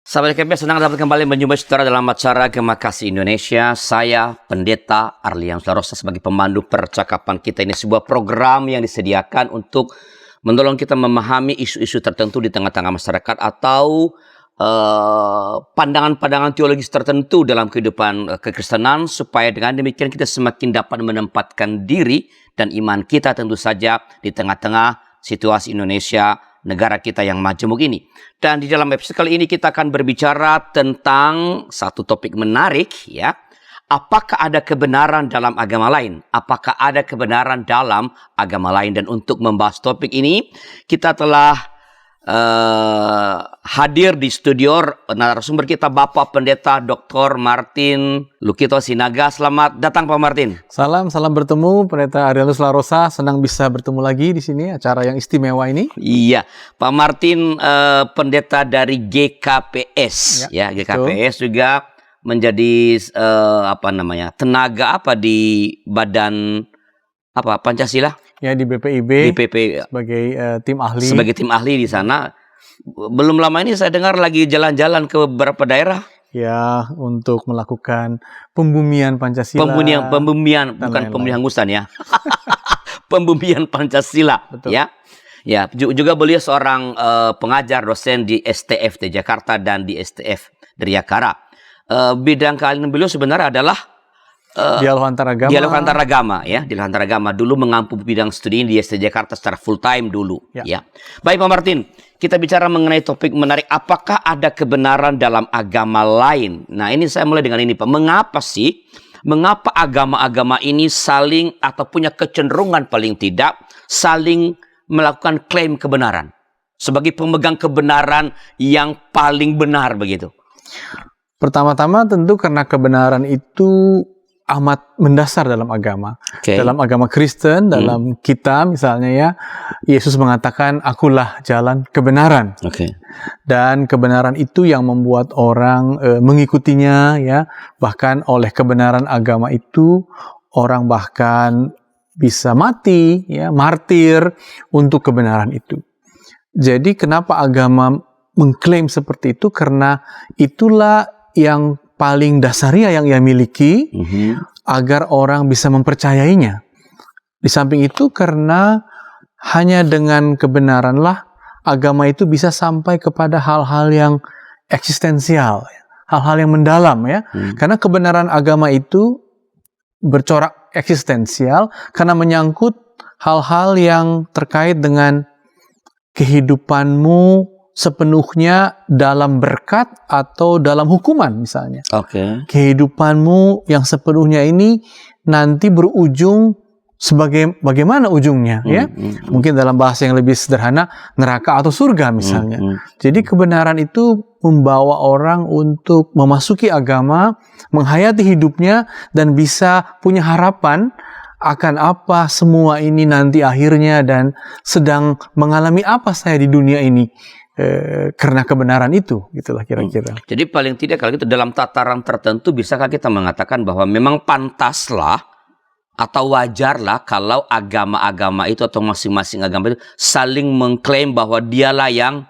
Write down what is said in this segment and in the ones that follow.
Sahabat KPS, senang dapat kembali menjumpai saudara dalam acara Gema Kasih Indonesia. Saya Pendeta Arlianus Larosa sebagai pemandu percakapan kita. Ini sebuah program yang disediakan untuk menolong kita memahami isu-isu tertentu di tengah-tengah masyarakat atau pandangan-pandangan teologis tertentu dalam kehidupan kekristenan, supaya dengan demikian kita semakin dapat menempatkan diri dan iman kita tentu saja di tengah-tengah situasi Indonesia, negara kita yang majemuk ini. Dan di dalam episode kali ini kita akan berbicara tentang satu topik menarik, ya. Apakah ada kebenaran dalam agama lain? Apakah ada kebenaran dalam agama lain? Dan untuk membahas topik ini, kita telah hadir di studio narasumber kita, Bapak Pendeta Dr. Martin Lukito Sinaga. Selamat datang Pak Martin. Salam bertemu Pendeta Arlianus Larosa. Senang bisa bertemu lagi di sini, acara yang istimewa ini. Iya, Pak Martin pendeta dari GKPS, ya GKPS betul. Juga menjadi tenaga di badan Pancasila. Ya, di BPIB. Sebagai tim ahli di sana. Belum lama ini saya dengar lagi jalan-jalan ke beberapa daerah. Ya, untuk melakukan pembumian Pancasila. Pembumian bukan pemilihan Gusan ya. Pembumian Pancasila. Betul. Ya. Ya, juga beliau seorang pengajar dosen di STF di Jakarta dan di STF di Yakara. Bidang keahlian beliau sebenarnya adalah dialog antaragama. Dulu mengampu bidang studi di ST Jakarta secara full time dulu. Ya. Baik Pak Martin, kita bicara mengenai topik menarik. Apakah ada kebenaran dalam agama lain? Nah, ini saya mulai dengan ini Pak. Mengapa agama-agama ini saling atau punya kecenderungan paling tidak saling melakukan klaim kebenaran sebagai pemegang kebenaran yang paling benar begitu? Pertama-tama tentu karena kebenaran itu amat mendasar dalam agama. Dalam agama Kristen, dalam kita misalnya ya, Yesus mengatakan, "Akulah jalan kebenaran." Dan kebenaran itu yang membuat orang mengikutinya ya. Bahkan oleh kebenaran agama itu orang bahkan bisa mati ya, martir untuk kebenaran itu. Jadi kenapa agama mengklaim seperti itu? Karena itulah yang paling dasariah yang ia miliki agar orang bisa mempercayainya. Di samping itu karena hanya dengan kebenaranlah agama itu bisa sampai kepada hal-hal yang eksistensial, hal-hal yang mendalam ya. Karena kebenaran agama itu bercorak eksistensial karena menyangkut hal-hal yang terkait dengan kehidupanmu sepenuhnya dalam berkat atau dalam hukuman misalnya. Kehidupanmu yang sepenuhnya ini nanti berujung bagaimana ujungnya ya? Mungkin dalam bahasa yang lebih sederhana, neraka atau surga misalnya. Jadi kebenaran itu membawa orang untuk memasuki agama, menghayati hidupnya dan bisa punya harapan akan apa semua ini nanti akhirnya dan sedang mengalami apa saya di dunia ini. Karena kebenaran itu, gitulah kira-kira. Jadi paling tidak kalau gitu dalam tataran tertentu bisakah kita mengatakan bahwa memang pantaslah atau wajarlah kalau agama-agama itu atau masing-masing agama itu saling mengklaim bahwa dialah yang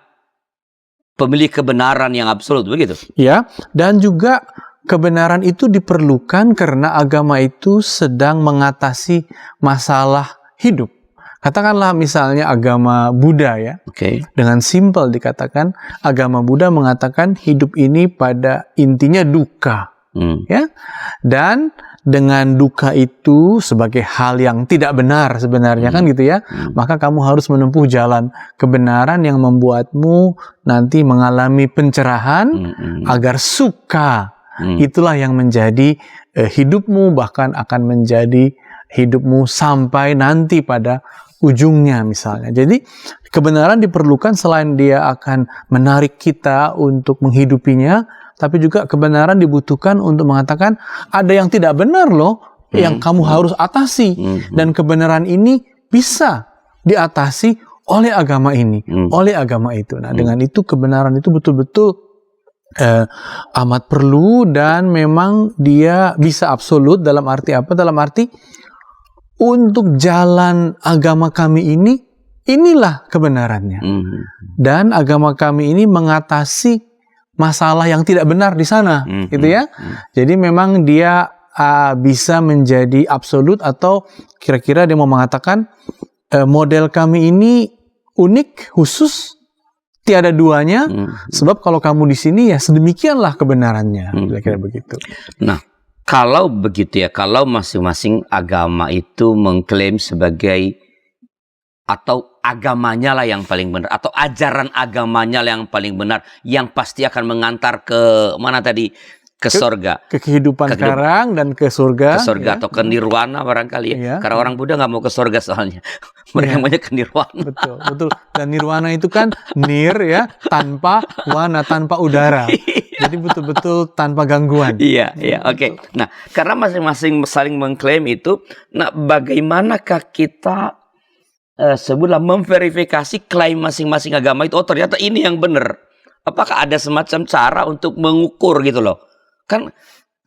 pemilik kebenaran yang absolut, begitu? Ya, dan juga kebenaran itu diperlukan karena agama itu sedang mengatasi masalah hidup. Katakanlah misalnya agama Buddha ya. Dengan simpel dikatakan agama Buddha mengatakan hidup ini pada intinya duka. Ya. Dan dengan duka itu sebagai hal yang tidak benar sebenarnya kan gitu ya. Maka kamu harus menempuh jalan kebenaran yang membuatmu nanti mengalami pencerahan agar suka. Itulah yang menjadi hidupmu, bahkan akan menjadi hidupmu sampai nanti pada ujungnya misalnya. Jadi kebenaran diperlukan selain dia akan menarik kita untuk menghidupinya, tapi juga kebenaran dibutuhkan untuk mengatakan ada yang tidak benar loh yang kamu harus atasi. Dan kebenaran ini bisa diatasi oleh agama ini, oleh agama itu. Nah, dengan itu kebenaran itu betul-betul amat perlu dan memang dia bisa absolut. Dalam arti apa? Dalam arti untuk jalan agama kami ini, inilah kebenarannya. Dan agama kami ini mengatasi masalah yang tidak benar di sana, gitu ya. Jadi memang dia bisa menjadi absolut, atau kira-kira dia mau mengatakan model kami ini unik, khusus, tiada duanya. Sebab kalau kamu di sini ya sedemikianlah kebenarannya, kira-kira begitu. Nah, kalau begitu ya, kalau masing-masing agama itu mengklaim sebagai, atau agamanya lah yang paling benar, atau ajaran agamanya lah yang paling benar, yang pasti akan mengantar ke mana tadi? Ke sorga. Ke kehidupan sekarang dan ke surga. Ke surga, ya, atau ke nirwana barangkali ya. Karena orang Buddha nggak mau ke surga soalnya. Mereka maunya ke nirwana. Betul, betul. Dan nirwana itu kan nir ya, tanpa wana, tanpa udara. Jadi betul-betul tanpa gangguan. Iya, iya, oke. Nah, karena masing-masing saling mengklaim itu, nah bagaimanakah kita sebutlah memverifikasi klaim masing-masing agama itu? Oh, ternyata ini yang benar. Apakah ada semacam cara untuk mengukur gitu loh? Kan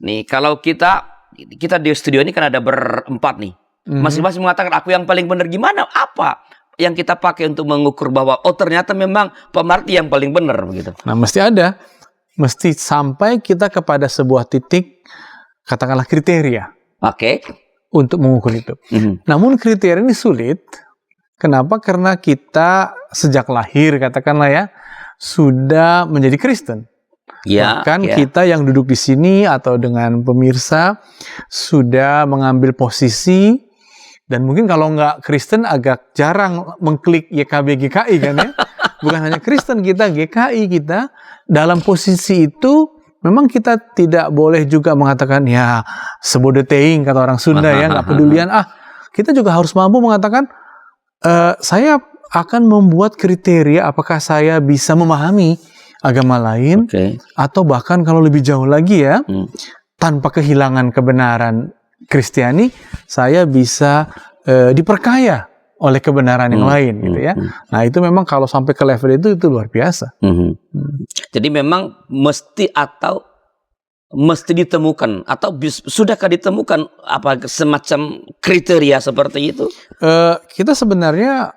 nih, kalau kita di studio ini kan ada berempat nih. Masing-masing mengatakan aku yang paling benar. Gimana? Apa yang kita pakai untuk mengukur bahwa oh ternyata memang Pak Marty yang paling benar begitu? Nah, mesti sampai kita kepada sebuah titik, katakanlah kriteria. Oke. Untuk mengukur itu. Namun kriteria ini sulit. Kenapa? Karena kita sejak lahir, katakanlah ya, sudah menjadi Kristen. Ya, bahkan kita yang duduk di sini atau dengan pemirsa sudah mengambil posisi, dan mungkin kalau nggak Kristen agak jarang mengklik YKB GKI kan ya. Bukan hanya Kristen, kita GKI, kita dalam posisi itu memang kita tidak boleh juga mengatakan ya sebodeteing kata orang Sunda ya, nggak pedulian. Kita juga harus mampu mengatakan saya akan membuat kriteria apakah saya bisa memahami agama lain, atau bahkan kalau lebih jauh lagi ya, tanpa kehilangan kebenaran Kristiani, saya bisa diperkaya oleh kebenaran yang lain gitu ya. Nah itu memang kalau sampai ke level itu luar biasa. Jadi memang mesti ditemukan, atau sudahkah ditemukan apa semacam kriteria seperti itu? Kita sebenarnya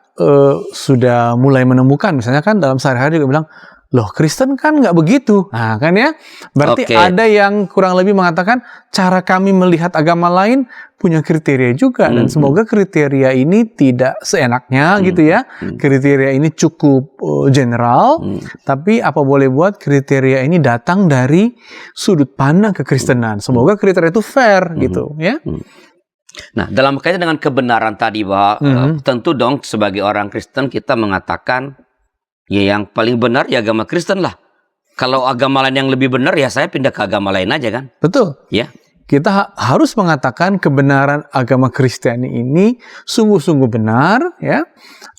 sudah mulai menemukan, misalnya kan dalam sehari-hari juga bilang, loh Kristen kan nggak begitu. Nah kan ya, berarti ada yang kurang lebih mengatakan cara kami melihat agama lain punya kriteria juga. Dan semoga kriteria ini tidak seenaknya gitu ya. Kriteria ini cukup general, tapi apa boleh buat kriteria ini datang dari sudut pandang kekristenan. Semoga kriteria itu fair gitu ya. Nah, dalam kaitan dengan kebenaran tadi, bahwa tentu dong sebagai orang Kristen kita mengatakan ya yang paling benar ya agama Kristen lah. Kalau agama lain yang lebih benar ya saya pindah ke agama lain aja kan. Betul. Ya. Kita harus mengatakan kebenaran agama Kristiani ini sungguh-sungguh benar ya,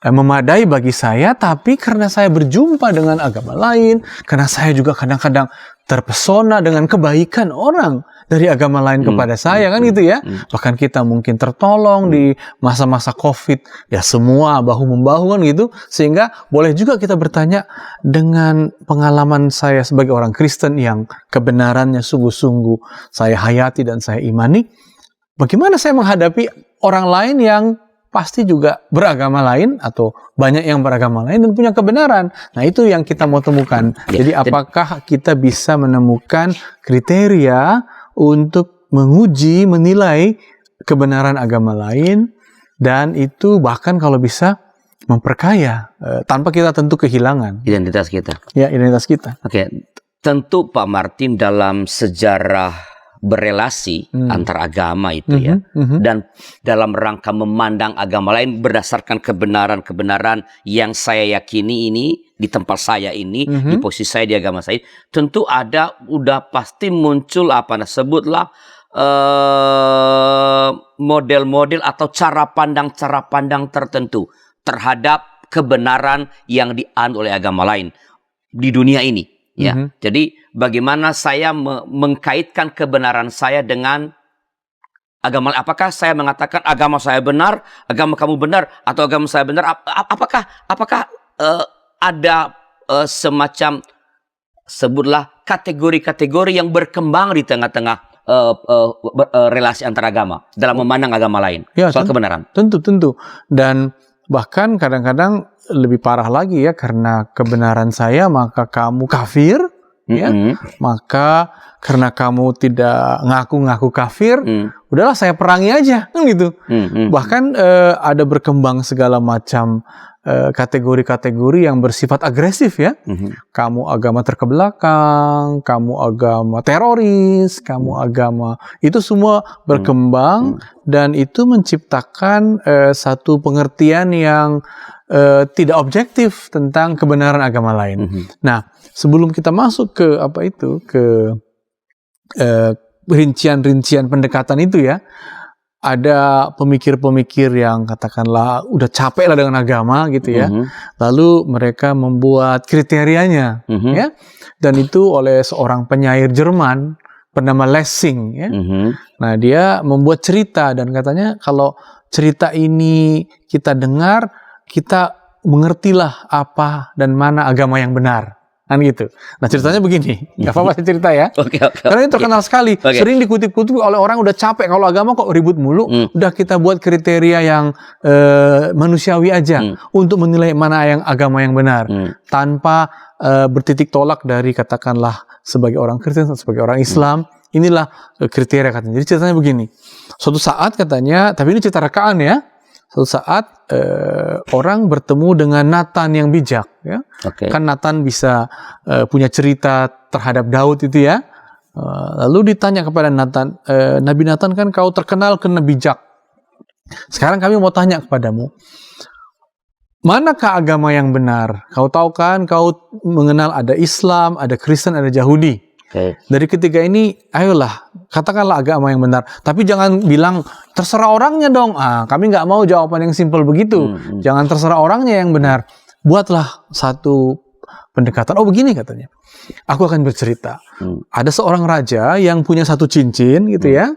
memadai bagi saya. Tapi karena saya berjumpa dengan agama lain, karena saya juga kadang-kadang terpesona dengan kebaikan orang dari agama lain kepada saya kan gitu ya. Bahkan kita mungkin tertolong di masa-masa COVID ya, semua bahu-membahu kan gitu. Sehingga boleh juga kita bertanya, dengan pengalaman saya sebagai orang Kristen yang kebenarannya sungguh-sungguh saya hayati dan saya imani, bagaimana saya menghadapi orang lain yang pasti juga beragama lain atau banyak yang beragama lain dan punya kebenaran. Nah itu yang kita mau temukan. Jadi apakah kita bisa menemukan kriteria untuk menguji, menilai kebenaran agama lain, dan itu bahkan kalau bisa memperkaya tanpa kita tentu kehilangan identitas kita. Ya, identitas kita. Oke, tentu Pak Martin dalam sejarah berelasi antar agama itu ya, dan dalam rangka memandang agama lain berdasarkan kebenaran-kebenaran yang saya yakini ini di tempat saya ini, di posisi saya di agama saya, tentu udah pasti muncul sebutlah model-model atau cara pandang tertentu terhadap kebenaran yang dianut oleh agama lain di dunia ini. Ya, jadi bagaimana saya mengkaitkan kebenaran saya dengan agama? Apakah saya mengatakan agama saya benar, agama kamu benar, atau agama saya benar? Apakah ada semacam sebutlah kategori-kategori yang berkembang di tengah-tengah relasi antar agama dalam memandang agama lain soal kebenaran? Tentu. Dan bahkan kadang-kadang lebih parah lagi ya, karena kebenaran saya maka kamu kafir ya, maka karena kamu tidak ngaku-ngaku kafir, udahlah saya perangi aja, kan gitu. Bahkan ada berkembang segala macam kategori-kategori yang bersifat agresif ya. Kamu agama terkebelakang, kamu agama teroris, kamu agama, itu semua berkembang dan itu menciptakan satu pengertian yang tidak objektif tentang kebenaran agama lain. Nah, sebelum kita masuk ke rincian-rincian pendekatan itu ya, ada pemikir-pemikir yang katakanlah udah capek lah dengan agama gitu ya, lalu mereka membuat kriterianya ya, dan itu oleh seorang penyair Jerman bernama Lessing ya. Nah, dia membuat cerita dan katanya kalau cerita ini kita dengar, kita mengertilah apa dan mana agama yang benar. Kan gitu. Nah, ceritanya begini. Gak apa-apa saya cerita ya. Karena ini terkenal sekali. Sering dikutip-kutip oleh orang udah capek. Kalau agama kok ribut mulu. Udah kita buat kriteria yang manusiawi aja. Untuk menilai mana yang agama yang benar. Tanpa bertitik tolak dari katakanlah sebagai orang Kristen atau sebagai orang Islam. Inilah kriteria katanya. Jadi ceritanya begini. Suatu saat katanya, tapi ini cerita rekaan ya. Suatu saat orang bertemu dengan Nathan yang bijak, ya. Kan Nathan bisa punya cerita terhadap Daud itu ya. Lalu ditanya kepada Nathan, Nabi Nathan kan kau terkenal karena bijak. Sekarang kami mau tanya kepadamu, manakah agama yang benar? Kau tahu kan, kau mengenal ada Islam, ada Kristen, ada Yahudi. Dari ketiga ini, ayolah, katakanlah agama yang benar. Tapi jangan bilang, terserah orangnya dong. Kami nggak mau jawaban yang simpel begitu. Jangan terserah orangnya yang benar. Buatlah satu pendekatan. Oh begini katanya, aku akan bercerita. Ada seorang raja yang punya satu cincin gitu ya.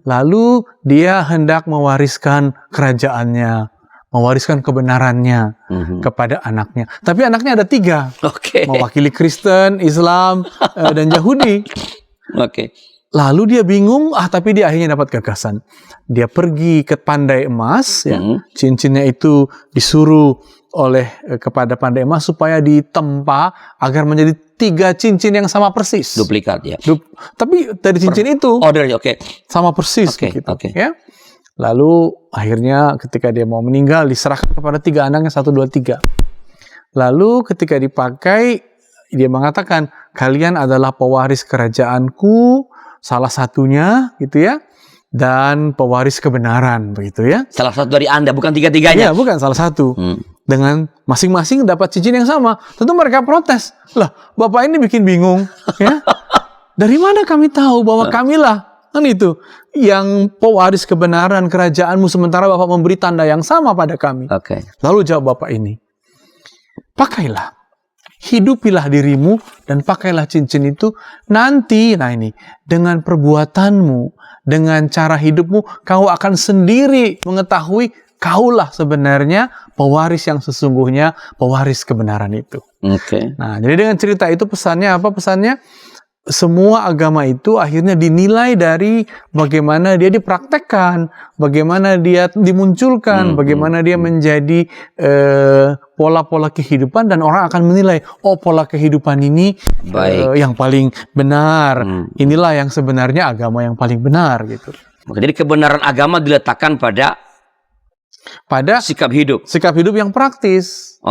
Lalu dia hendak mewariskan kerajaannya, mewariskan kebenarannya kepada anaknya. Tapi anaknya ada 3. Mewakili Kristen, Islam, dan Yahudi. Lalu dia bingung, tapi dia akhirnya dapat gagasan. Dia pergi ke pandai emas, ya. Cincinnya itu disuruh kepada pandai emas supaya ditempa agar menjadi 3 cincin yang sama persis. Duplikat ya. Tapi dari cincin itu sama persis begitu, ya. Lalu akhirnya ketika dia mau meninggal diserahkan kepada 3 anaknya 1, 2, 3. Lalu ketika dipakai dia mengatakan, kalian adalah pewaris kerajaanku, salah satunya gitu ya, dan pewaris kebenaran begitu ya. Salah satu dari Anda, bukan 3-3-nya. Iya, bukan salah satu. Dengan masing-masing dapat cincin yang sama. Tentu mereka protes. Lah, Bapak ini bikin bingung ya. Dari mana kami tahu bahwa kamilah kan itu yang pewaris kebenaran kerajaanmu, sementara Bapak memberi tanda yang sama pada kami. Lalu jawab Bapak ini, pakailah, hidupilah dirimu dan pakailah cincin itu nanti. Nah ini, dengan perbuatanmu, dengan cara hidupmu, kau akan sendiri mengetahui kaulah sebenarnya pewaris yang sesungguhnya, pewaris kebenaran itu. Nah, jadi dengan cerita itu pesannya apa? Pesannya, semua agama itu akhirnya dinilai dari bagaimana dia dipraktekkan, bagaimana dia dimunculkan, bagaimana dia menjadi pola-pola kehidupan, dan orang akan menilai, oh pola kehidupan ini yang paling benar, inilah yang sebenarnya agama yang paling benar gitu. Jadi kebenaran agama diletakkan pada sikap hidup yang praktis.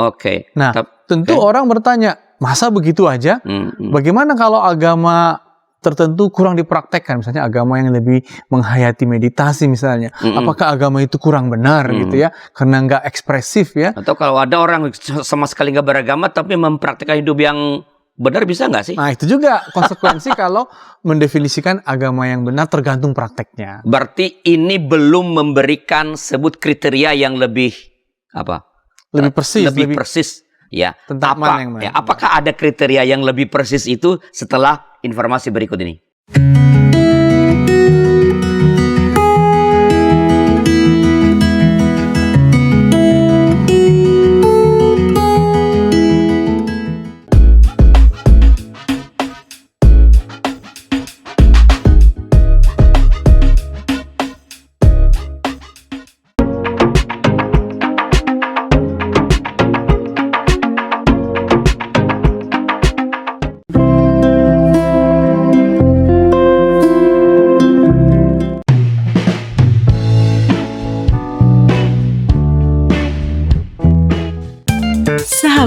Nah, tentu orang bertanya, masa begitu aja? Bagaimana kalau agama tertentu kurang dipraktekkan? Misalnya agama yang lebih menghayati meditasi misalnya. Apakah agama itu kurang benar gitu ya? Karena nggak ekspresif ya? Atau kalau ada orang sama sekali nggak beragama tapi mempraktekkan hidup yang benar, bisa nggak sih? Nah itu juga konsekuensi kalau mendefinisikan agama yang benar tergantung prakteknya. Berarti ini belum memberikan sebut kriteria yang lebih apa? Lebih persis. Ya, tentang mana yang mana? Apakah ada kriteria yang lebih persis itu setelah informasi berikut ini?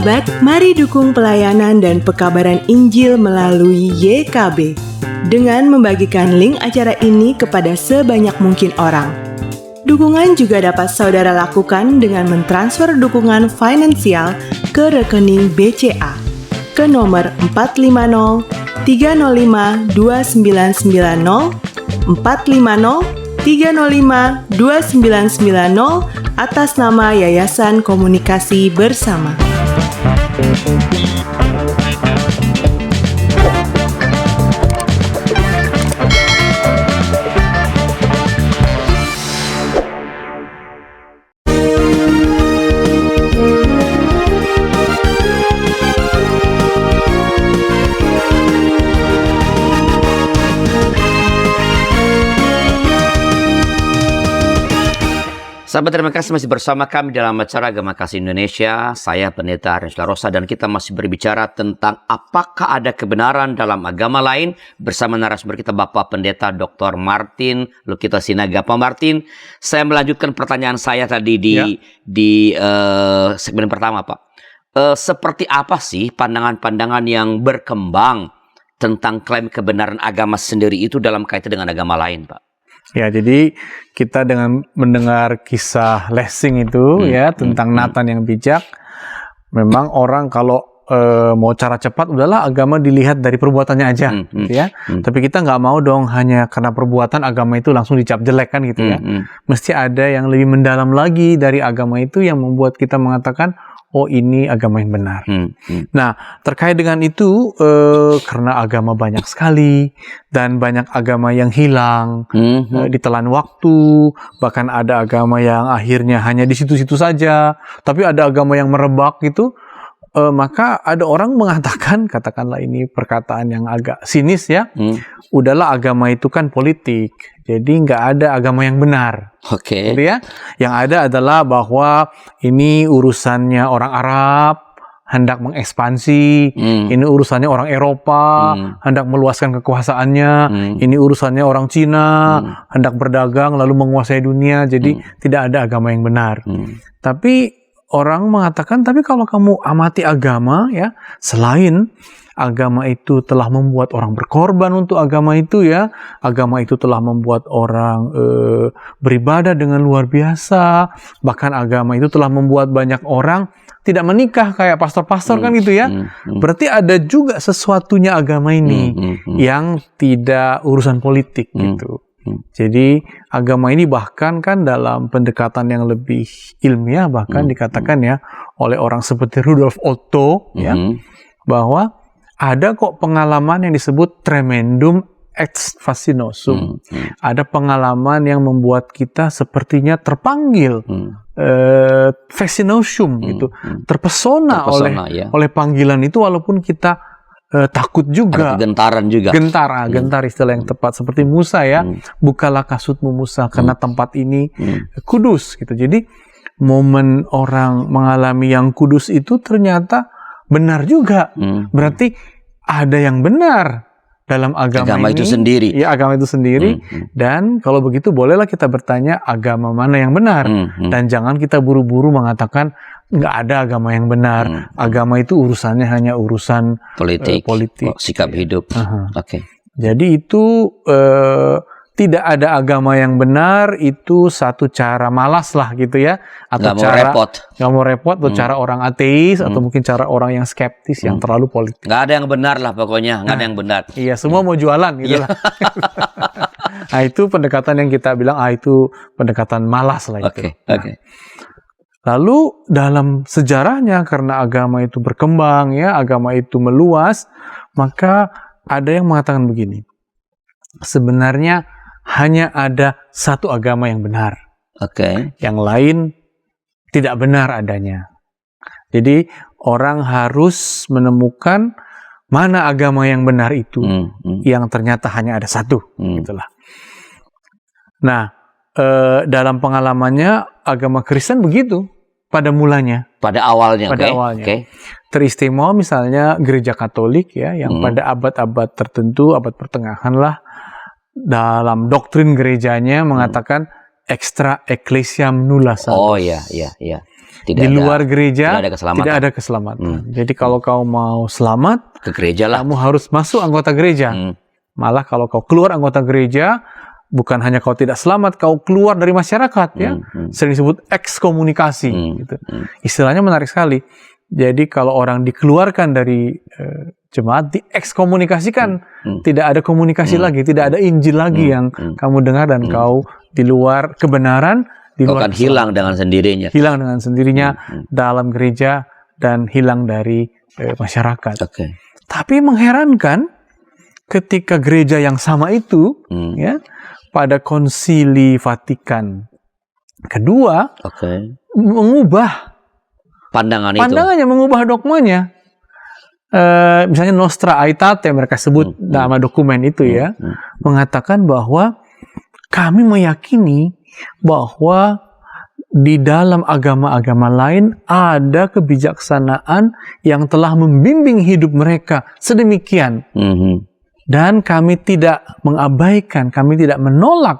sahabat, mari dukung pelayanan dan pekabaran Injil melalui YKB dengan membagikan link acara ini kepada sebanyak mungkin orang. Dukungan juga dapat saudara lakukan dengan mentransfer dukungan finansial ke rekening BCA ke nomor 450 305 2990 450 305 2990 atas nama Yayasan Komunikasi Bersama. Sahabat, terima kasih masih bersama kami dalam acara Agama Kasih Indonesia. Saya Pendeta Rensla Rosa dan kita masih berbicara tentang apakah ada kebenaran dalam agama lain bersama narasumber kita Bapak Pendeta Dr. Martin Lukito Sinaga. Pak Martin, saya melanjutkan pertanyaan saya tadi di segmen pertama, Pak. Seperti apa sih pandangan-pandangan yang berkembang tentang klaim kebenaran agama sendiri itu dalam kaitan dengan agama lain, Pak? Ya, jadi kita dengan mendengar kisah Lessing itu tentang Nathan yang bijak, memang orang kalau mau cara cepat udahlah agama dilihat dari perbuatannya aja, gitu ya. Tapi kita nggak mau dong hanya karena perbuatan agama itu langsung dicap jelek kan gitu ya. Mesti ada yang lebih mendalam lagi dari agama itu yang membuat kita mengatakan, oh ini agama yang benar. Nah, terkait dengan itu, karena agama banyak sekali, dan banyak agama yang hilang, ditelan waktu, bahkan ada agama yang akhirnya hanya di situ-situ saja, tapi ada agama yang merebak gitu, maka ada orang mengatakan, katakanlah ini perkataan yang agak sinis ya, udahlah agama itu kan politik, jadi nggak ada agama yang benar. Oke. Gitu ya. Yang ada adalah bahwa ini urusannya orang Arab hendak mengekspansi, ini urusannya orang Eropa hendak meluaskan kekuasaannya, ini urusannya orang Cina hendak berdagang lalu menguasai dunia, jadi tidak ada agama yang benar. Tapi orang mengatakan, tapi kalau kamu amati agama ya, selain agama itu telah membuat orang berkorban untuk agama itu ya, agama itu telah membuat orang beribadah dengan luar biasa, bahkan agama itu telah membuat banyak orang tidak menikah kayak pastor-pastor kan gitu ya. Berarti ada juga sesuatunya agama ini yang tidak urusan politik gitu. Jadi agama ini bahkan kan dalam pendekatan yang lebih ilmiah bahkan dikatakan ya oleh orang seperti Rudolf Otto ya, bahwa ada kok pengalaman yang disebut tremendum ex fascinosum. Ada pengalaman yang membuat kita sepertinya terpanggil, fascinosum gitu, terpesona oleh panggilan itu walaupun kita takut juga. Ada gentaran juga. Gentar istilah yang tepat. Seperti Musa ya, bukalah kasutmu Musa karena tempat ini kudus gitu. Jadi momen orang mengalami yang kudus itu ternyata benar juga. Berarti ada yang benar dalam agama ini. Itu sendiri. Ya, agama itu sendiri. Dan kalau begitu bolehlah kita bertanya agama mana yang benar. Dan jangan kita buru-buru mengatakan nggak ada agama yang benar. Agama itu urusannya hanya urusan politik. Sikap hidup. Oke. Jadi itu tidak ada agama yang benar, itu satu cara malas lah gitu ya, atau nggak mau repot atau cara orang ateis atau mungkin cara orang yang skeptis yang terlalu politik. Nggak ada yang benar lah pokoknya, nggak ada yang benar. Iya, semua mau jualan gitu lah. Nah, itu pendekatan yang kita bilang itu pendekatan malas lah itu. Oke. Lalu dalam sejarahnya karena agama itu berkembang ya, agama itu meluas, maka ada yang mengatakan begini. Sebenarnya hanya ada satu agama yang benar. Yang lain tidak benar adanya. Jadi orang harus menemukan mana agama yang benar itu, yang ternyata hanya ada satu. Gitulah. Nah, dalam pengalamannya agama Kristen begitu pada mulanya. Pada awalnya. Teristimewa misalnya gereja Katolik ya, yang pada abad-abad tertentu, abad pertengahan lah, dalam doktrin gerejanya mengatakan extra ecclesiam nulla salus. Oh iya. di luar gereja tidak ada keselamatan. Jadi kalau kau mau selamat ke gereja lah, kamu harus masuk anggota gereja. Malah kalau kau keluar anggota gereja, bukan hanya kau tidak selamat, kau keluar dari masyarakat, ya. Sering disebut ekskomunikasi. Gitu. Istilahnya menarik sekali. Jadi kalau orang dikeluarkan dari jemaat, diekskomunikasikan, tidak ada komunikasi lagi, tidak ada Injil lagi yang kamu dengar, dan kau di luar kebenaran, di luar akan hilang dengan sendirinya. Hilang dengan sendirinya dalam gereja dan hilang dari masyarakat. Tapi mengherankan ketika gereja yang sama itu, ya, pada Konsili Vatikan kedua, mengubah pandangannya, mengubah dogmanya. Misalnya Nostra Aetate mereka sebut nama dokumen itu, ya, mengatakan bahwa kami meyakini bahwa di dalam agama-agama lain ada kebijaksanaan yang telah membimbing hidup mereka sedemikian. Dan kami tidak mengabaikan, kami tidak menolak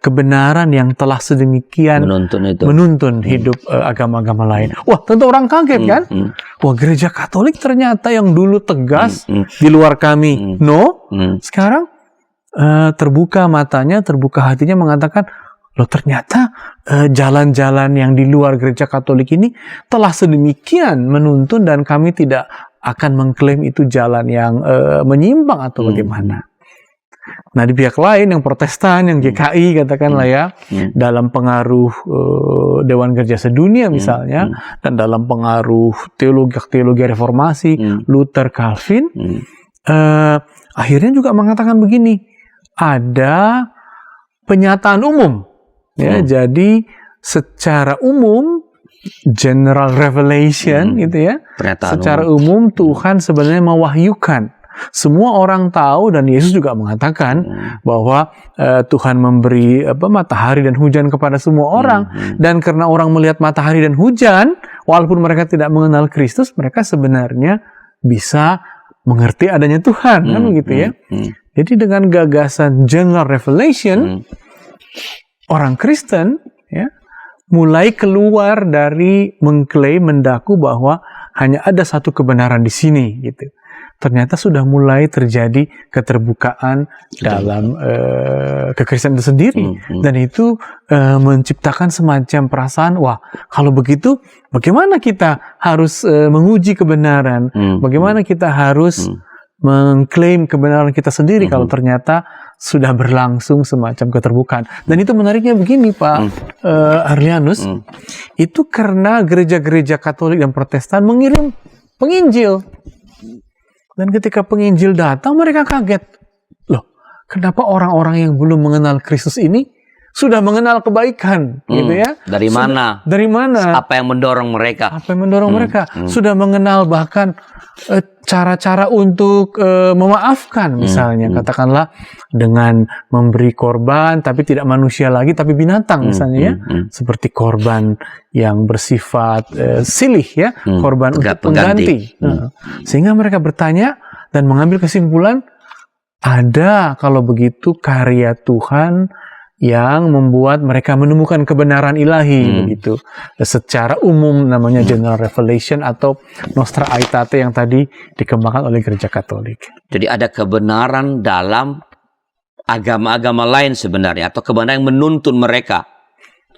kebenaran yang telah sedemikian menuntun hidup agama-agama lain. Wah, tentu orang kaget kan? Wah, gereja Katolik ternyata yang dulu tegas di luar kami, sekarang terbuka matanya, terbuka hatinya, mengatakan, loh, ternyata jalan-jalan yang di luar gereja Katolik ini telah sedemikian menuntun, dan kami tidak akan mengklaim itu jalan yang menyimpang atau bagaimana. Nah, di pihak lain yang Protestan, yang GKI katakanlah, ya, dalam pengaruh Dewan Gereja Sedunia misalnya, dan dalam pengaruh teologi reformasi, Luther, Calvin, akhirnya juga mengatakan begini, ada penyataan umum. Ya, jadi secara umum, general revelation, gitu ya. Secara umum Tuhan sebenarnya mewahyukan. Semua orang tahu, dan Yesus juga mengatakan bahwa Tuhan memberi matahari dan hujan kepada semua orang. Dan karena orang melihat matahari dan hujan, walaupun mereka tidak mengenal Kristus, mereka sebenarnya bisa mengerti adanya Tuhan, kan begitu, ya. Jadi dengan gagasan general revelation, orang Kristen, ya, mulai keluar dari mengklaim, mendaku bahwa hanya ada satu kebenaran di sini, gitu. Ternyata sudah mulai terjadi keterbukaan dalam kekristenan itu sendiri, dan itu menciptakan semacam perasaan, wah, kalau begitu, bagaimana kita harus menguji kebenaran? Bagaimana kita harus mengklaim kebenaran kita sendiri kalau ternyata sudah berlangsung semacam keterbukaan. Dan itu menariknya begini, Pak Arlianus, itu karena gereja-gereja Katolik dan Protestan mengirim penginjil. Dan ketika penginjil datang, mereka kaget. Loh, kenapa orang-orang yang belum mengenal Kristus ini sudah mengenal kebaikan, gitu ya? Dari mana? Dari mana? Apa yang mendorong mereka? Apa yang mendorong mereka? Sudah mengenal bahkan cara-cara untuk memaafkan, misalnya, katakanlah dengan memberi korban, tapi tidak manusia lagi, tapi binatang, misalnya, ya, seperti korban yang bersifat silih, ya, korban untuk pengganti. Sehingga mereka bertanya dan mengambil kesimpulan, ada kalau begitu karya Tuhan yang membuat mereka menemukan kebenaran ilahi, begitu. Secara umum namanya general revelation atau Nostra Aetate yang tadi dikembangkan oleh gereja Katolik. Jadi ada kebenaran dalam agama-agama lain sebenarnya, atau kebenaran yang menuntun mereka.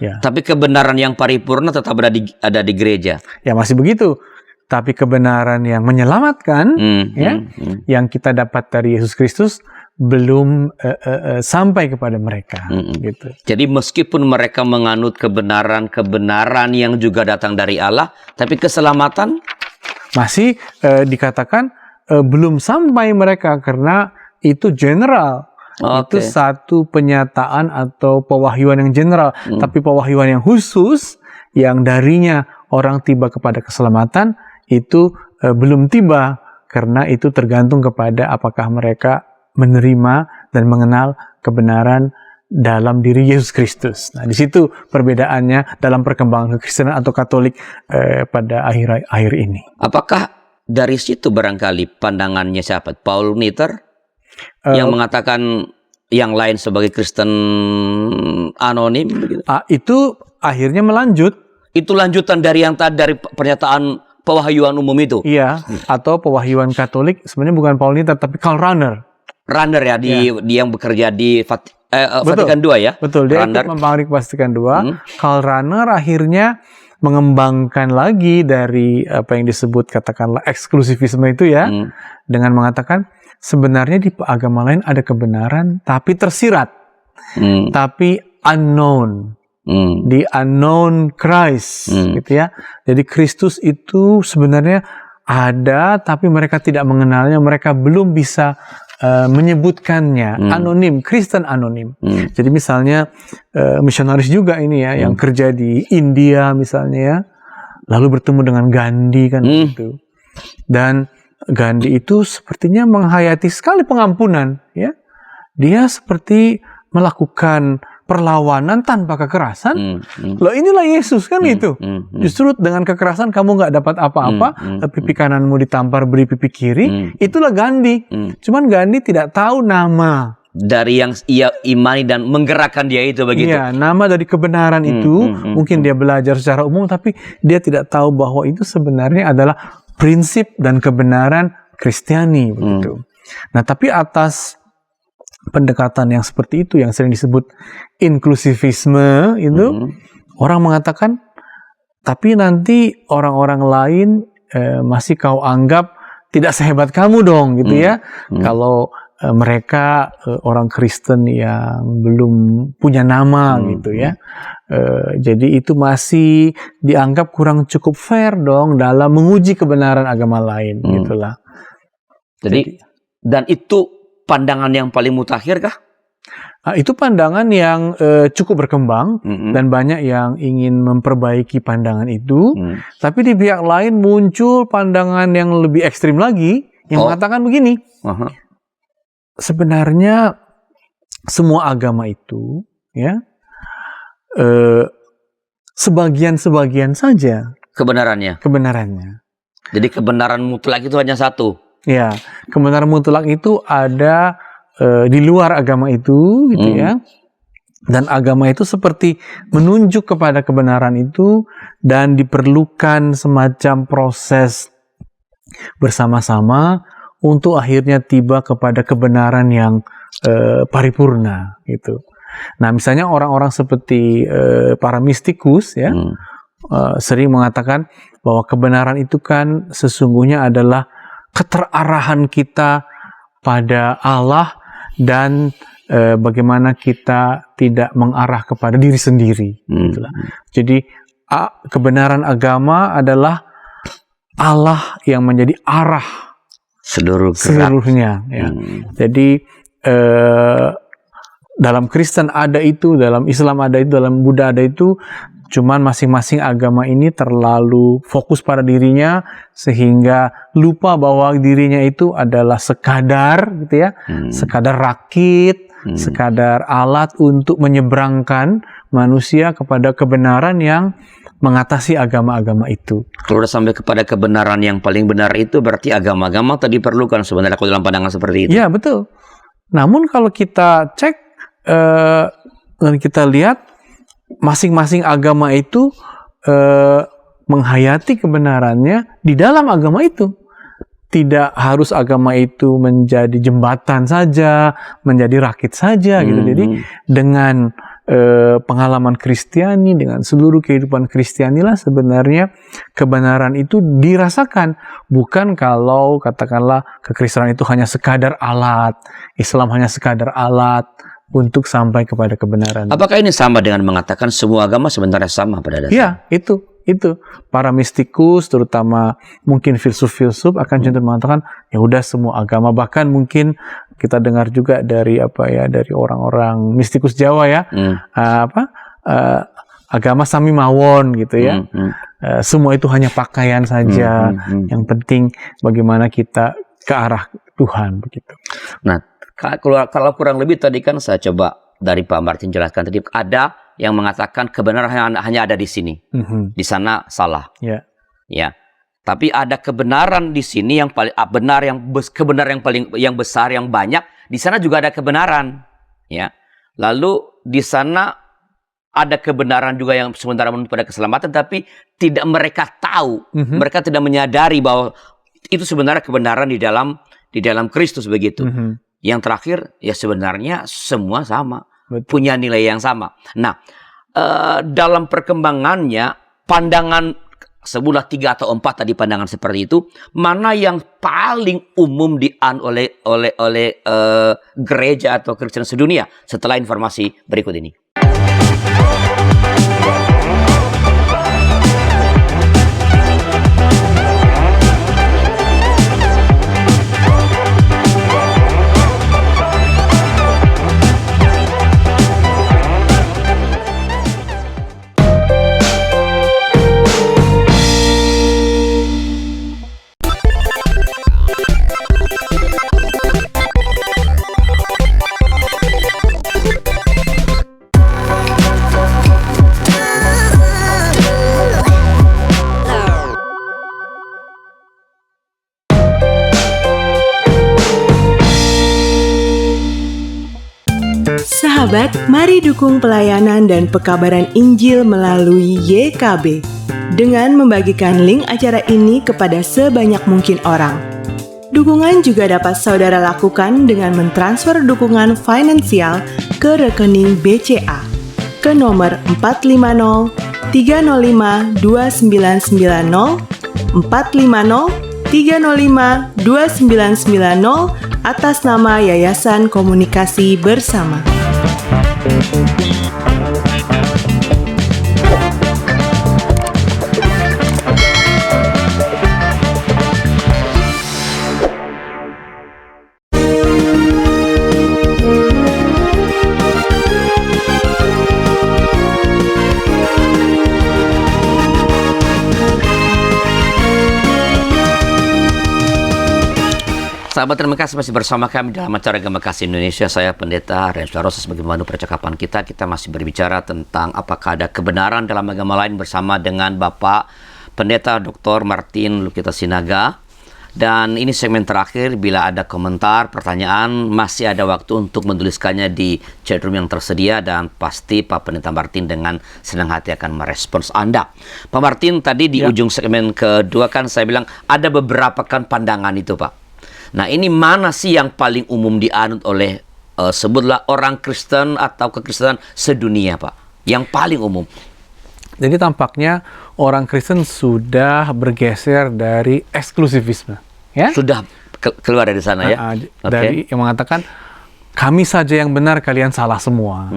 Ya. Tapi kebenaran yang paripurna tetap ada di gereja. Ya, masih begitu. Tapi kebenaran yang menyelamatkan, yang kita dapat dari Yesus Kristus, belum sampai kepada mereka, gitu. Jadi meskipun mereka menganut kebenaran yang juga datang dari Allah, tapi keselamatan masih dikatakan belum sampai mereka, karena itu general. Itu satu penyataan atau pewahyuan yang general, tapi pewahyuan yang khusus yang darinya orang tiba kepada keselamatan itu belum tiba, karena itu tergantung kepada apakah mereka menerima dan mengenal kebenaran dalam diri Yesus Kristus. Nah, di situ perbedaannya dalam perkembangan kekristenan atau Katolik pada akhir ini. Apakah dari situ barangkali pandangannya siapa? Paul Nitter yang mengatakan yang lain sebagai Kristen anonim? Begitu? Itu akhirnya melanjut. Itu lanjutan dari yang tadi dari pernyataan pewahyuan umum itu. Iya, atau pewahyuan Katolik sebenarnya bukan Paulinita tapi Karl Rahner. Rahner ya di yang bekerja di Vatikan II ya. Betul, dia Rahner. ikut mempengaruhi Vatikan II. Karl Rahner akhirnya mengembangkan lagi dari apa yang disebut katakanlah eksklusivisme itu ya, dengan mengatakan sebenarnya di agama lain ada kebenaran tapi tersirat, tapi unknown. The unknown Christ, gitu ya. Jadi Kristus itu sebenarnya ada, tapi mereka tidak mengenalnya, mereka belum bisa menyebutkannya. Anonim, Kristen anonim. Jadi misalnya misionaris juga ini ya, yang kerja di India misalnya ya, lalu bertemu dengan Gandhi kan gitu. Dan Gandhi itu sepertinya menghayati sekali pengampunan, ya. Dia seperti melakukan perlawanan tanpa kekerasan. Loh inilah Yesus kan gitu. Justru dengan kekerasan kamu nggak dapat apa-apa, pipi kananmu ditampar beri pipi kiri. Itulah Gandhi. Cuman Gandhi tidak tahu nama dari yang ia imani dan menggerakkan dia itu begitu. Iya, nama dari kebenaran itu mungkin dia belajar secara umum, tapi dia tidak tahu bahwa itu sebenarnya adalah prinsip dan kebenaran Kristiani begitu. Nah, tapi atas pendekatan yang seperti itu yang sering disebut inklusivisme itu, orang mengatakan tapi nanti orang-orang lain masih kau anggap tidak sehebat kamu dong gitu ya. Kalau mereka orang Kristen yang belum punya nama gitu ya. Jadi itu masih dianggap kurang cukup fair dong dalam menguji kebenaran agama lain gitulah. Jadi dan itu pandangan yang paling mutakhir kah? Itu pandangan yang cukup berkembang dan banyak yang ingin memperbaiki pandangan itu. Tapi di pihak lain muncul pandangan yang lebih ekstrim lagi yang mengatakan begini. Sebenarnya semua agama itu ya sebagian-sebagian saja Kebenarannya. Jadi kebenaran mutlak itu hanya satu. Ya, kebenaran mutlak itu ada di luar agama itu, gitu ya. Dan agama itu seperti menunjuk kepada kebenaran itu dan diperlukan semacam proses bersama-sama untuk akhirnya tiba kepada kebenaran yang paripurna, gitu. Nah, misalnya orang-orang seperti para mistikus, ya, sering mengatakan bahwa kebenaran itu kan sesungguhnya adalah keterarahan kita pada Allah dan bagaimana kita tidak mengarah kepada diri sendiri. Jadi kebenaran agama adalah Allah yang menjadi arah seluruhnya. Ya. Jadi dalam Kristen ada itu, dalam Islam ada itu, dalam Buddha ada itu. Cuman masing-masing agama ini terlalu fokus pada dirinya sehingga lupa bahwa dirinya itu adalah sekadar gitu ya, sekadar rakit, sekadar alat untuk menyeberangkan manusia kepada kebenaran yang mengatasi agama-agama itu. Kalau udah sampai kepada kebenaran yang paling benar itu berarti agama-agama tadi diperlukan sebenarnya kalau dalam pandangan seperti itu. Iya, betul. Namun kalau kita cek dan kita lihat masing-masing agama itu menghayati kebenarannya di dalam agama itu. Tidak harus agama itu menjadi jembatan saja, menjadi rakit saja gitu. Jadi dengan pengalaman Kristiani, dengan seluruh kehidupan Kristiani lah sebenarnya kebenaran itu dirasakan. Bukan kalau katakanlah kekristenan itu hanya sekadar alat, Islam hanya sekadar alat untuk sampai kepada kebenaran. Apakah ini sama dengan mengatakan semua agama sebenarnya sama pada dasarnya? Ya, itu. Para mistikus, terutama mungkin filsuf-filsuf akan cenderung mengatakan ya udah semua agama. Bahkan mungkin kita dengar juga dari dari orang-orang mistikus Jawa ya, agama Sami Mawon gitu ya. Semua itu hanya pakaian saja. Yang penting bagaimana kita ke arah Tuhan begitu. Nah, kalau kurang lebih tadi kan saya coba dari Pak Martin jelaskan tadi ada yang mengatakan kebenaran hanya ada di sini, di sana salah. Ya. Tapi ada kebenaran di sini yang paling benar, kebenaran yang besar yang banyak. Di sana juga ada kebenaran. Ya. Lalu di sana ada kebenaran juga yang sementara menuntut pada keselamatan, tapi tidak mereka tahu, mereka tidak menyadari bahwa itu sebenarnya kebenaran di dalam Kristus begitu. Yang terakhir ya sebenarnya semua sama, punya nilai yang sama. Nah, dalam perkembangannya pandangan sebuah 3 atau 4 tadi pandangan seperti itu, mana yang paling umum oleh gereja atau Kristen sedunia setelah informasi berikut ini. Sahabat, mari dukung pelayanan dan pekabaran Injil melalui YKB dengan membagikan link acara ini kepada sebanyak mungkin orang. Dukungan juga dapat saudara lakukan dengan mentransfer dukungan finansial ke rekening BCA ke nomor 450 305 2990 450 305 2990 atas nama Yayasan Komunikasi Bersama. Sahabat, terima kasih masih bersama kami dalam acara Gema Kasih Indonesia. Saya Pendeta Renzo Rosa. Sebagai pemandu percakapan kita masih berbicara tentang apakah ada kebenaran dalam agama lain bersama dengan Bapak Pendeta Dr. Martin Lukita Sinaga. Dan ini segmen terakhir. Bila ada komentar, pertanyaan, masih ada waktu untuk menuliskannya di chatroom yang tersedia, dan pasti Pak Pendeta Martin dengan senang hati akan merespons Anda. Pak Martin, tadi di ujung segmen kedua kan saya bilang ada beberapa kan pandangan itu, Pak. Nah, ini mana sih yang paling umum dianut oleh sebutlah orang Kristen atau kekristenan sedunia, Pak? Yang paling umum. Jadi tampaknya orang Kristen sudah bergeser dari eksklusivisme, ya? Sudah keluar dari sana, ya? Dari yang mengatakan kami saja yang benar, kalian salah semua.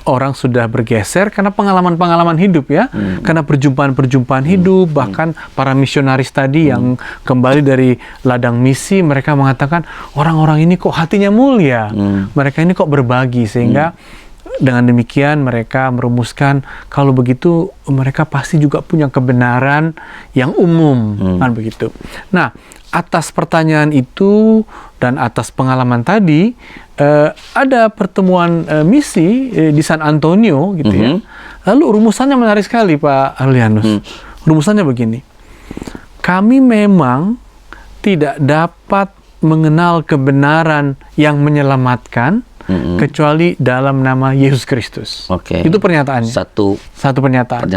Orang sudah bergeser karena pengalaman-pengalaman hidup, ya, karena perjumpaan-perjumpaan hidup, bahkan para misionaris tadi yang kembali dari ladang misi, mereka mengatakan orang-orang ini kok hatinya mulia, mereka ini kok berbagi, sehingga dengan demikian mereka merumuskan kalau begitu mereka pasti juga punya kebenaran yang umum, kan begitu. Nah, atas pertanyaan itu dan atas pengalaman tadi, ada pertemuan misi di San Antonio, gitu ya. Lalu rumusannya menarik sekali, Pak Arlianus. Rumusannya begini: kami memang tidak dapat mengenal kebenaran yang menyelamatkan kecuali dalam nama Yesus Kristus. Itu pernyataannya. Satu pernyataan.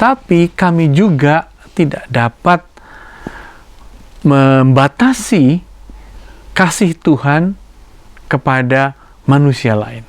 Tapi kami juga tidak dapat membatasi kasih Tuhan kepada manusia lain.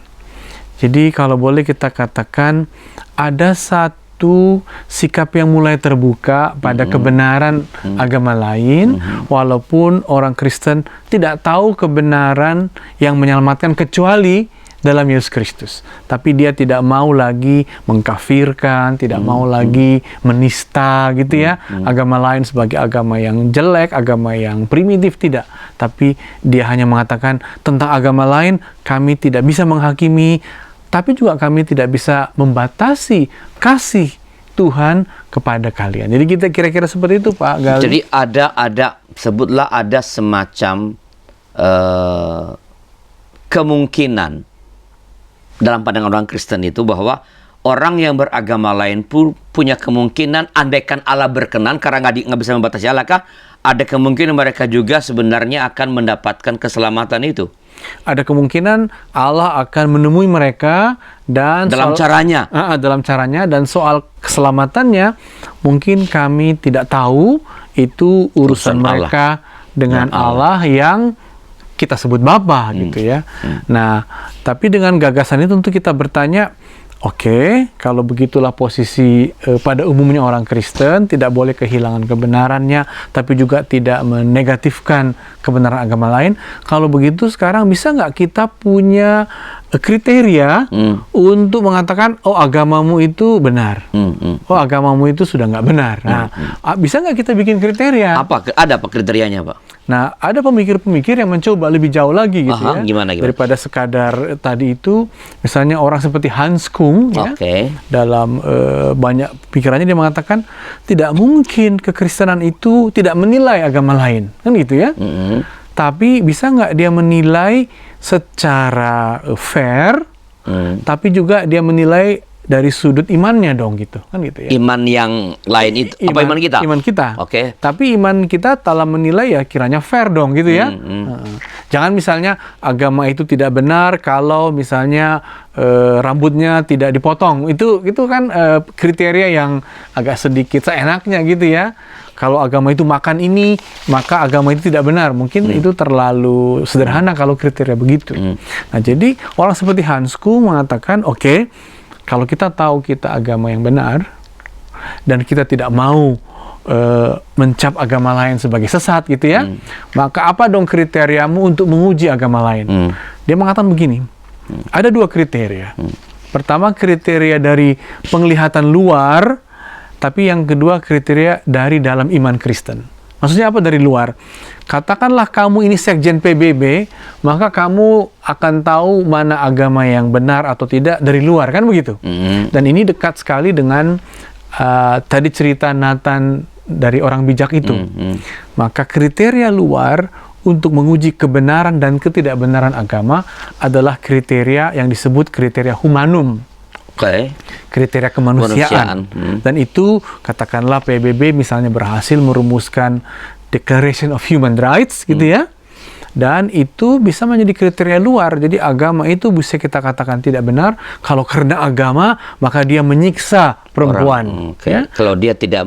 Jadi kalau boleh kita katakan ada satu sikap yang mulai terbuka pada kebenaran agama lain, walaupun orang Kristen tidak tahu kebenaran yang menyelamatkan kecuali dalam Yesus Kristus. Tapi dia tidak mau lagi mengkafirkan, tidak mau lagi menista, gitu ya, agama lain sebagai agama yang jelek, agama yang primitif, tidak. Tapi dia hanya mengatakan tentang agama lain kami tidak bisa menghakimi, tapi juga kami tidak bisa membatasi kasih Tuhan kepada kalian. Jadi kita kira-kira seperti itu, Pak Gali. Jadi sebutlah ada semacam kemungkinan dalam pandangan orang Kristen itu bahwa orang yang beragama lain pun punya kemungkinan, andaikan Allah berkenan, karena nggak bisa membatasi Allah, kah? Ada kemungkinan mereka juga sebenarnya akan mendapatkan keselamatan itu. ada kemungkinan Allah akan menemui mereka dan dalam caranya. Dalam caranya, dan soal keselamatannya mungkin kami tidak tahu, itu urusan mereka dengan Allah yang kita sebut Bapa gitu ya. Nah, tapi dengan gagasan itu tentu kita bertanya, oke, kalau begitulah posisi pada umumnya orang Kristen, tidak boleh kehilangan kebenarannya, tapi juga tidak menegatifkan kebenaran agama lain. Kalau begitu sekarang bisa nggak kita punya kriteria untuk mengatakan, oh agamamu itu benar, oh agamamu itu sudah nggak benar. Nah, bisa nggak kita bikin kriteria? Ada apa kriterianya, Pak? Nah, ada pemikir-pemikir yang mencoba lebih jauh lagi gitu ya. Gimana? Daripada sekadar tadi itu, misalnya orang seperti Hans Kung ya, dalam banyak pikirannya dia mengatakan tidak mungkin kekristenan itu tidak menilai agama lain, kan gitu ya. Tapi bisa nggak dia menilai secara fair, tapi juga dia menilai dari sudut imannya dong gitu, kan gitu ya. Iman yang lain itu apa iman kita? Iman kita. Oke. Tapi iman kita dalam menilai ya kiranya fair dong gitu ya. Jangan misalnya agama itu tidak benar kalau misalnya rambutnya tidak dipotong. Itu kan kriteria yang agak sedikit seenaknya gitu ya. Kalau agama itu makan ini, maka agama itu tidak benar. Mungkin itu terlalu sederhana kalau kriteria begitu. Nah, jadi orang seperti Hans Kung mengatakan, oke, kalau kita tahu kita agama yang benar dan kita tidak mau mencap agama lain sebagai sesat gitu ya, maka apa dong kriteriamu untuk menguji agama lain? Dia mengatakan begini, ada dua kriteria. Pertama, kriteria dari penglihatan luar, tapi yang kedua kriteria dari dalam iman Kristen. Maksudnya apa dari luar? Katakanlah kamu ini sekjen PBB, maka kamu akan tahu mana agama yang benar atau tidak dari luar, kan begitu? Dan ini dekat sekali dengan tadi cerita Nathan dari orang bijak itu. Maka kriteria luar untuk menguji kebenaran dan ketidakbenaran agama adalah kriteria yang disebut kriteria humanum. Kriteria kemanusiaan. Dan itu katakanlah PBB misalnya berhasil merumuskan Declaration of Human Rights gitu ya, dan itu bisa menjadi kriteria luar. Jadi agama itu bisa kita katakan tidak benar kalau karena agama maka dia menyiksa perempuan. Ya? Kalau dia tidak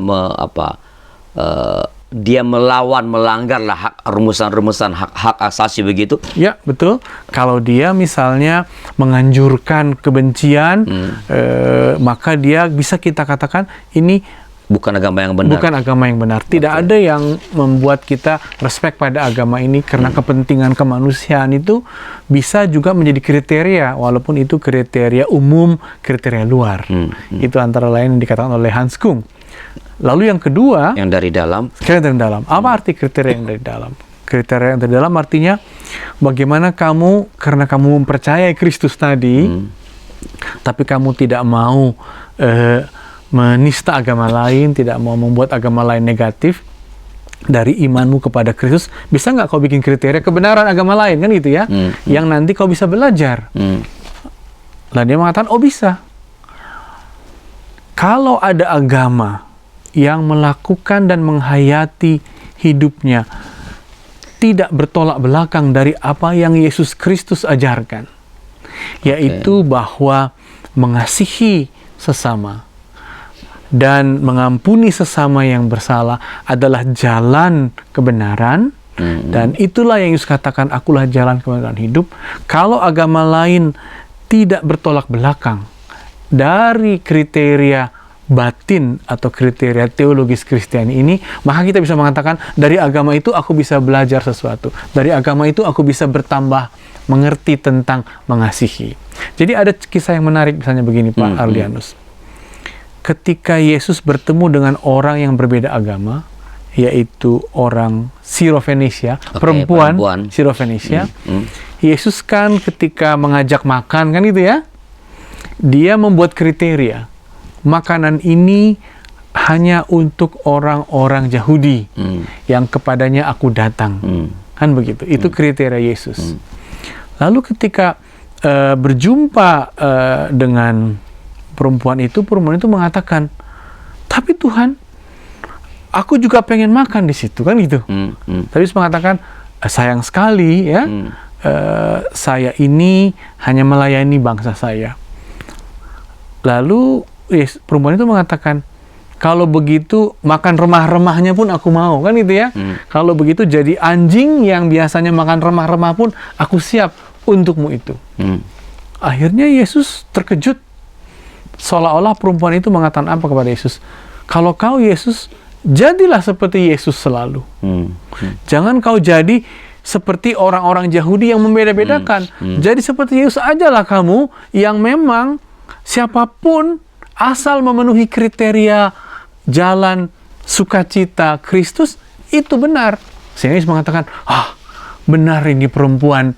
dia melanggarlah rumusan-rumusan hak asasi begitu. Ya, betul. Kalau dia misalnya menganjurkan kebencian, maka dia bisa kita katakan ini bukan agama yang benar. Bukan agama yang benar. Tidak ada yang membuat kita respect pada agama ini karena kepentingan kemanusiaan itu bisa juga menjadi kriteria, walaupun itu kriteria umum, kriteria luar. Itu antara lain yang dikatakan oleh Hans Kung. Lalu yang kedua, yang dari dalam. Kriteria dari dalam. Apa arti kriteria yang dari dalam? Kriteria yang dari dalam artinya bagaimana kamu, karena kamu mempercayai Kristus tadi, tapi kamu tidak mau menista agama lain, tidak mau membuat agama lain negatif dari imanmu kepada Kristus, bisa nggak kau bikin kriteria kebenaran agama lain, kan gitu ya? Yang nanti kau bisa belajar. Nah, dia mengatakan, oh bisa. Kalau ada agama yang melakukan dan menghayati hidupnya tidak bertolak belakang dari apa yang Yesus Kristus ajarkan, yaitu bahwa mengasihi sesama dan mengampuni sesama yang bersalah adalah jalan kebenaran, dan itulah yang Yesus katakan, akulah jalan kebenaran hidup. Kalau agama lain tidak bertolak belakang dari kriteria batin atau kriteria teologis Kristiani ini, maka kita bisa mengatakan dari agama itu aku bisa belajar sesuatu. Dari agama itu aku bisa bertambah mengerti tentang mengasihi. Jadi ada kisah yang menarik misalnya begini, Pak Arlianus. Ketika Yesus bertemu dengan orang yang berbeda agama, yaitu orang Sirofenisia, perempuan Sirofenisia, Yesus kan ketika mengajak makan kan gitu ya, dia membuat kriteria. Makanan ini hanya untuk orang-orang Yahudi yang kepadanya aku datang. Kan begitu. Itu kriteria Yesus. Lalu ketika berjumpa dengan perempuan itu mengatakan, tapi Tuhan, aku juga pengen makan di situ, kan gitu. Tapi Yesus mengatakan, sayang sekali ya, saya ini hanya melayani bangsa saya. Lalu perempuan itu mengatakan, kalau begitu makan remah-remahnya pun aku mau, kan gitu ya. Kalau begitu jadi anjing yang biasanya makan remah-remah pun aku siap untukmu itu. Akhirnya Yesus terkejut. Seolah-olah perempuan itu mengatakan apa kepada Yesus? Kalau kau Yesus, jadilah seperti Yesus selalu. Jangan kau jadi seperti orang-orang Yahudi yang membeda-bedakan. Jadi seperti Yesus ajalah kamu yang memang siapapun asal memenuhi kriteria jalan sukacita Kristus itu benar. Sehingga Yesus mengatakan, benar ini perempuan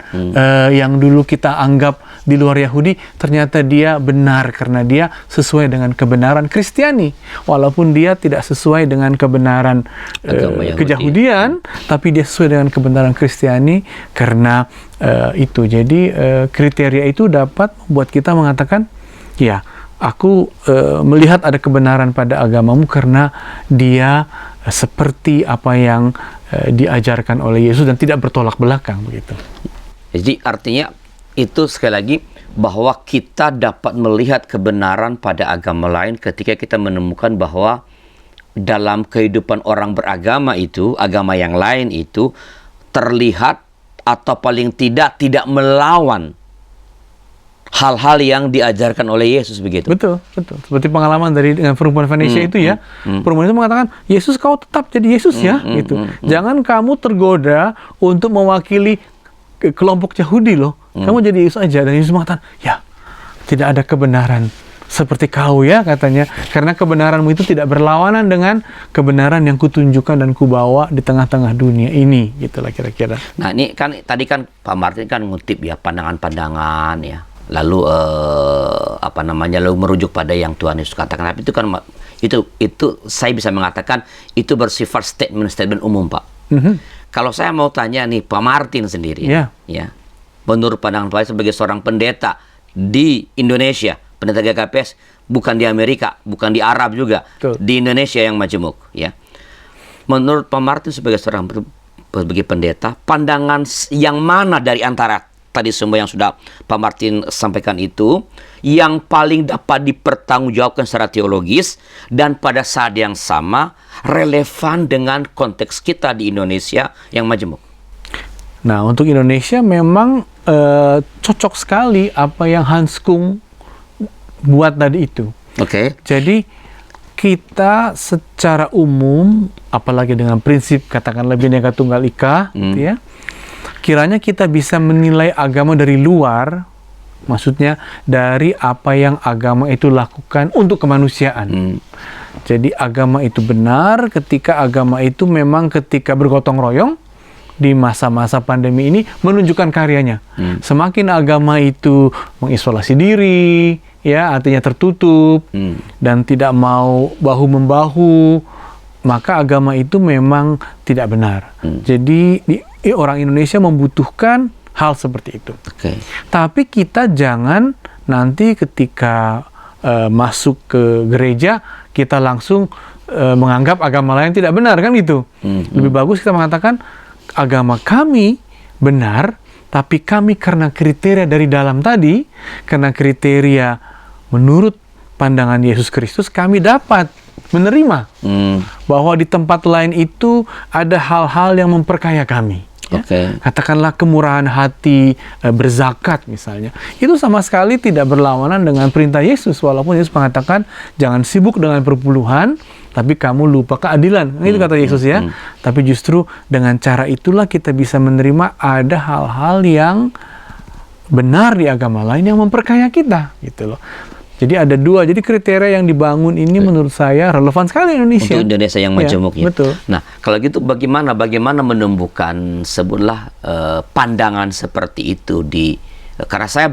yang dulu kita anggap di luar Yahudi, ternyata dia benar karena dia sesuai dengan kebenaran Kristiani. Walaupun dia tidak sesuai dengan kebenaran keyahudian, tapi dia sesuai dengan kebenaran Kristiani karena itu. Jadi kriteria itu dapat membuat kita mengatakan, ya, aku melihat ada kebenaran pada agamamu karena dia seperti apa yang diajarkan oleh Yesus dan tidak bertolak belakang begitu. Jadi artinya itu sekali lagi bahwa kita dapat melihat kebenaran pada agama lain ketika kita menemukan bahwa dalam kehidupan orang beragama itu, agama yang lain itu terlihat atau paling tidak melawan hal-hal yang diajarkan oleh Yesus begitu. Betul. Seperti pengalaman dengan perempuan Venesia itu ya. Perempuan itu mengatakan, Yesus kau tetap jadi Yesus ya, gitu. Jangan kamu tergoda untuk mewakili kelompok Yahudi loh. Kamu jadi Yesus aja. Dan Yesus mengatakan, ya, tidak ada kebenaran seperti kau ya, katanya. Karena kebenaranmu itu tidak berlawanan dengan kebenaran yang kutunjukkan dan kubawa di tengah-tengah dunia ini, gitulah kira-kira. Nah, ini kan tadi kan Pak Martin kan ngutip ya pandangan-pandangan ya. Lalu lalu merujuk pada yang Tuhan Yesus katakan. Tapi itu kan itu saya bisa mengatakan itu bersifat statement umum, Pak. Kalau saya mau tanya nih Pak Martin sendiri, ya, menurut pandangan Pak sebagai seorang pendeta di Indonesia, pendeta GKPS, bukan di Amerika, bukan di Arab juga, di Indonesia yang majemuk, ya. Menurut Pak Martin sebagai pendeta, pandangan yang mana dari antara tadi semua yang sudah Pak Martin sampaikan itu yang paling dapat dipertanggungjawabkan secara teologis dan pada saat yang sama relevan dengan konteks kita di Indonesia yang majemuk? Nah, untuk Indonesia memang cocok sekali apa yang Hans Kung buat tadi itu. Oke. Jadi kita secara umum, apalagi dengan prinsip katakanlah Bhinneka Tunggal Ika, gitu ya, kiranya kita bisa menilai agama dari luar, maksudnya dari apa yang agama itu lakukan untuk kemanusiaan. Jadi agama itu benar ketika agama itu memang ketika bergotong royong di masa-masa pandemi ini menunjukkan karyanya. Semakin agama itu mengisolasi diri, ya, artinya tertutup dan tidak mau bahu-membahu, maka agama itu memang tidak benar. Jadi orang Indonesia membutuhkan hal seperti itu. Tapi kita jangan nanti ketika masuk ke gereja kita langsung menganggap agama lain tidak benar, kan gitu. Lebih bagus kita mengatakan agama kami benar, tapi kami karena kriteria dari dalam tadi, karena kriteria menurut pandangan Yesus Kristus, kami dapat menerima bahwa di tempat lain itu ada hal-hal yang memperkaya kami. Ya? Katakanlah kemurahan hati, berzakat misalnya. Itu sama sekali tidak berlawanan dengan perintah Yesus. Walaupun Yesus mengatakan, jangan sibuk dengan perpuluhan, tapi kamu lupa keadilan. Itu kata Yesus ya. Tapi justru dengan cara itulah kita bisa menerima ada hal-hal yang benar di agama lain yang memperkaya kita. Gitu loh. Jadi ada dua. Jadi kriteria yang dibangun ini menurut saya relevan sekali Indonesia. Untuk Indonesia yang majemuk ya. Betul. Nah, kalau gitu bagaimana menumbuhkan sebutlah pandangan seperti itu karena saya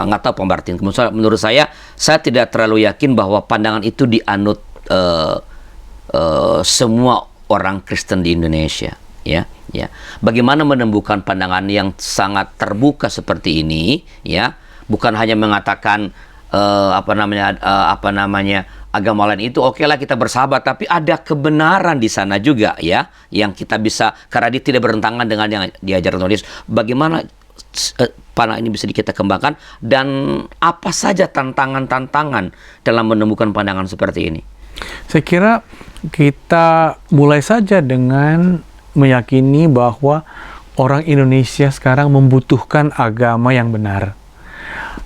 nggak tahu Pak Martin. Menurut saya tidak terlalu yakin bahwa pandangan itu dianut semua orang Kristen di Indonesia. Ya. Bagaimana menumbuhkan pandangan yang sangat terbuka seperti ini, ya, bukan hanya mengatakan agama lain itu oke lah kita bersahabat, tapi ada kebenaran di sana juga ya, yang kita bisa, karena dia tidak bertentangan dengan yang diajarkan oleh Yesus. Bagaimana panah ini bisa kita kembangkan, dan apa saja tantangan-tantangan dalam menemukan pandangan seperti ini? Saya kira kita mulai saja dengan meyakini bahwa orang Indonesia sekarang membutuhkan agama yang benar.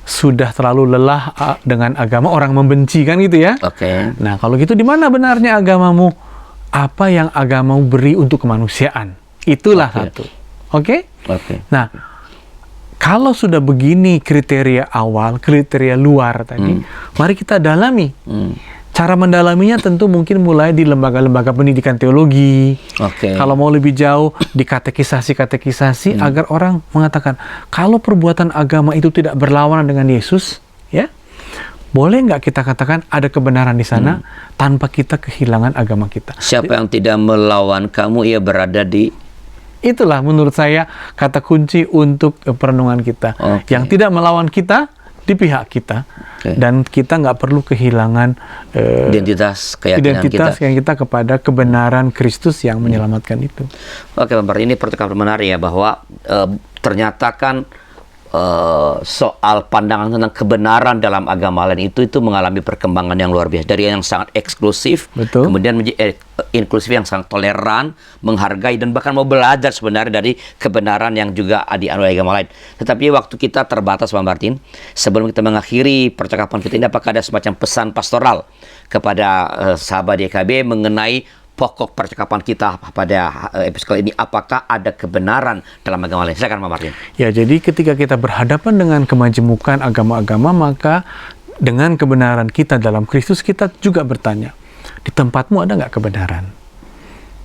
Sudah terlalu lelah dengan agama orang membenci, kan gitu ya. Oke. Nah, kalau gitu di mana benarnya agamamu? Apa yang agamamu beri untuk kemanusiaan? Itulah satu. Oke? Nah, kalau sudah begini kriteria awal, kriteria luar tadi, mari kita dalami. Cara mendalaminya tentu mungkin mulai di lembaga-lembaga pendidikan teologi. Kalau mau lebih jauh, di katekisasi agar orang mengatakan, kalau perbuatan agama itu tidak berlawanan dengan Yesus, ya, boleh nggak kita katakan ada kebenaran di sana tanpa kita kehilangan agama kita? Siapa yang tidak melawan kamu, ia berada di... Itulah menurut saya kata kunci untuk perenungan kita. Yang tidak melawan kita, di pihak kita, dan kita nggak perlu kehilangan identitas keyakinan kita kepada kebenaran Kristus yang menyelamatkan itu. Oke, Pak Martin, ini percakapan menarik ya, bahwa ternyata kan soal pandangan tentang kebenaran dalam agama lain itu mengalami perkembangan yang luar biasa, dari yang sangat eksklusif, kemudian menjadi inklusif, yang sangat toleran, menghargai, dan bahkan mau belajar sebenarnya dari kebenaran yang juga dianut agama lain. Tetapi waktu kita terbatas, Pak Martin. Sebelum kita mengakhiri percakapan kita ini, apakah ada semacam pesan pastoral kepada sahabat YKB mengenai pokok percakapan kita pada episode kali ini? Apakah ada kebenaran dalam agama lain? Silakan, Pak Martin. Ya, jadi ketika kita berhadapan dengan kemajemukan agama-agama, maka dengan kebenaran kita dalam Kristus, kita juga bertanya, di tempatmu ada nggak kebenaran?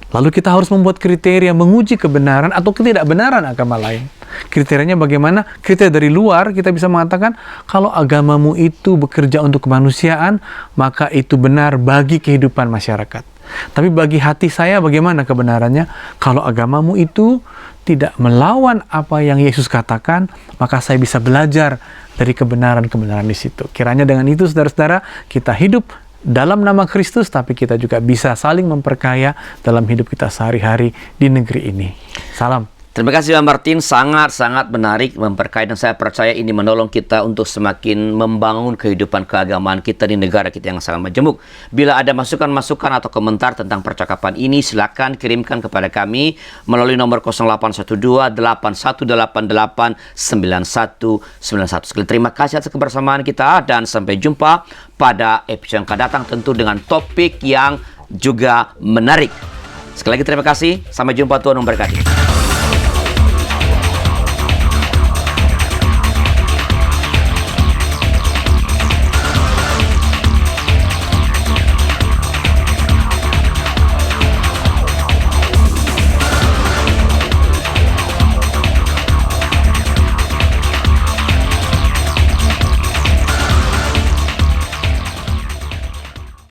Lalu kita harus membuat kriteria menguji kebenaran atau ketidakbenaran agama lain. Kriterianya bagaimana? Kriteria dari luar kita bisa mengatakan, kalau agamamu itu bekerja untuk kemanusiaan, maka itu benar bagi kehidupan masyarakat. Tapi bagi hati saya bagaimana kebenarannya? Kalau agamamu itu tidak melawan apa yang Yesus katakan, maka saya bisa belajar dari kebenaran-kebenaran di situ. Kiranya dengan itu, saudara-saudara, kita hidup dalam nama Kristus, tapi kita juga bisa saling memperkaya dalam hidup kita sehari-hari di negeri ini. Salam. Terima kasih, Pak Martin, sangat-sangat menarik, memperkaya, dan saya percaya ini menolong kita untuk semakin membangun kehidupan keagamaan kita di negara kita yang sangat majemuk. Bila ada masukan-masukan atau komentar tentang percakapan ini, silakan kirimkan kepada kami melalui nomor 0812-8188-9191. Sekali terima kasih atas kebersamaan kita, dan sampai jumpa pada episode yang akan datang, tentu dengan topik yang juga menarik. Sekali lagi terima kasih, sampai jumpa, Tuhan memberkati.